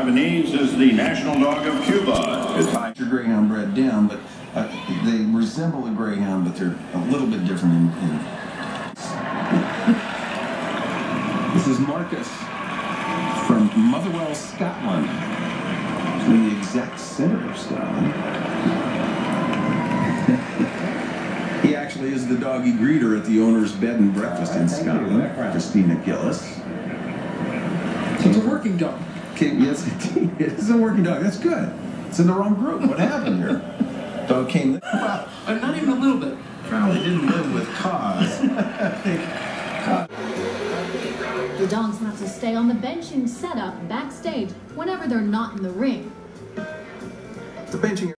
Lebanese is the national dog of Cuba. It's high. Your greyhound bred down, but they resemble a greyhound, but they're a little bit different in This is Marcus from Motherwell, Scotland. In the exact center of Scotland. He actually is the doggy greeter at the owner's bed and breakfast in Scotland, Christina Gillis. So it's a working dog. Okay, yes, it is a working dog. That's good. It's in the wrong group. What happened here? Dog came. Well, not even a little bit. Probably didn't live with cause. The dogs have to stay on the benching setup backstage whenever they're not in the ring. The benching.